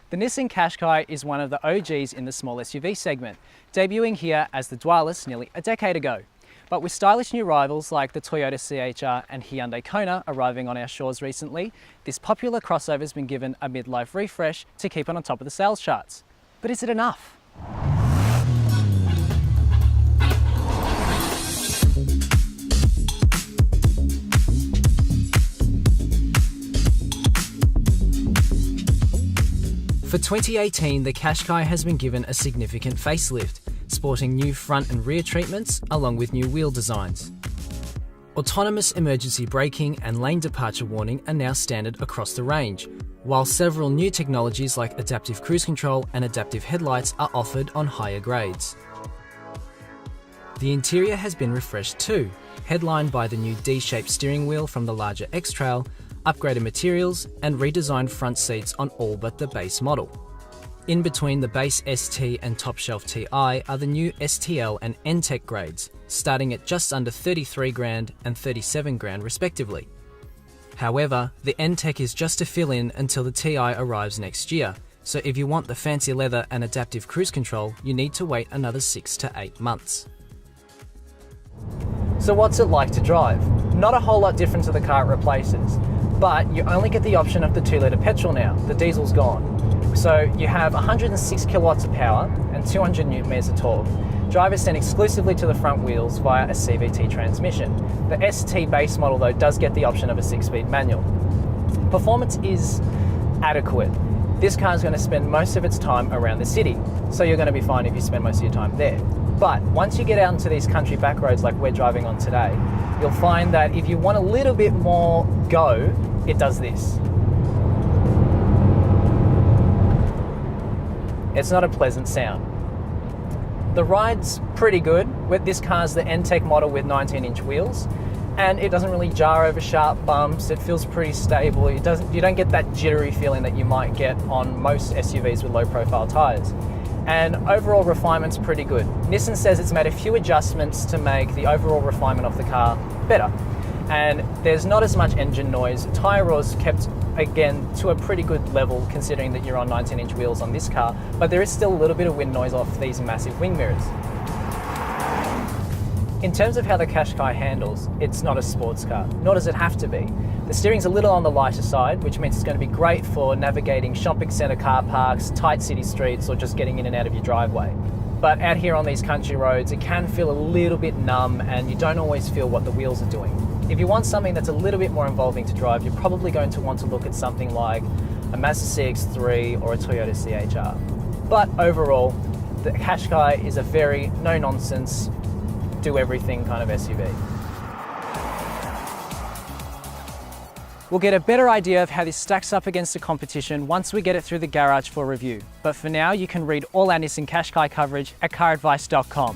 The Nissan Qashqai is one of the OGs in the small SUV segment, debuting here as the Dwalis nearly a decade ago. But with stylish new rivals like the Toyota CHR and Hyundai Kona arriving on our shores recently, this popular crossover has been given a midlife refresh to keep it on top of the sales charts. But is it enough? For 2018, the Qashqai has been given a significant facelift, sporting new front and rear treatments along with new wheel designs. Autonomous emergency braking and lane departure warning are now standard across the range, while several new technologies like adaptive cruise control and adaptive headlights are offered on higher grades. The interior has been refreshed too, headlined by the new D-shaped steering wheel from the larger X-Trail, upgraded materials and redesigned front seats on all but the base model. In between the base ST and top shelf TI are the new STL and N-Tech grades, starting at just under 33 grand and 37 grand respectively. However, the N-Tech is just to fill in until the TI arrives next year, so if you want the fancy leather and adaptive cruise control, you need to wait another 6 to 8 months. So what's it like to drive? Not a whole lot different to the car it replaces, but you only get the option of the 2-litre petrol now. The diesel's gone. So you have 106 kilowatts of power and 200 newton meters of torque. Drivers send exclusively to the front wheels via a CVT transmission. The ST base model though does get the option of a 6-speed manual. Performance is adequate. This car is going to spend most of its time around the city, so you're going to be fine if you spend most of your time there. But once you get out into these country back roads like we're driving on today, you'll find that if you want a little bit more go, it does this. It's not a pleasant sound. The ride's pretty good. This car's the N-Tech model with 19-inch wheels, and it doesn't really jar over sharp bumps. It feels pretty stable. You don't get that jittery feeling that you might get on most SUVs with low-profile tyres. And overall refinement's pretty good. Nissan says it's made a few adjustments to make the overall refinement of the car better. And there's not as much engine noise. Tyre roar's kept, again, to a pretty good level considering that you're on 19-inch wheels on this car, but there is still a little bit of wind noise off these massive wing mirrors. In terms of how the Qashqai handles, it's not a sports car, nor does it have to be. The steering's a little on the lighter side, which means it's going to be great for navigating shopping centre car parks, tight city streets, or just getting in and out of your driveway. But out here on these country roads, it can feel a little bit numb and you don't always feel what the wheels are doing. If you want something that's a little bit more involving to drive, you're probably going to want to look at something like a Mazda CX-3 or a Toyota CHR. But overall, the Qashqai is a very no-nonsense, do-everything kind of SUV. We'll get a better idea of how this stacks up against the competition once we get it through the garage for review. But for now, you can read all our Nissan Qashqai coverage at caradvice.com.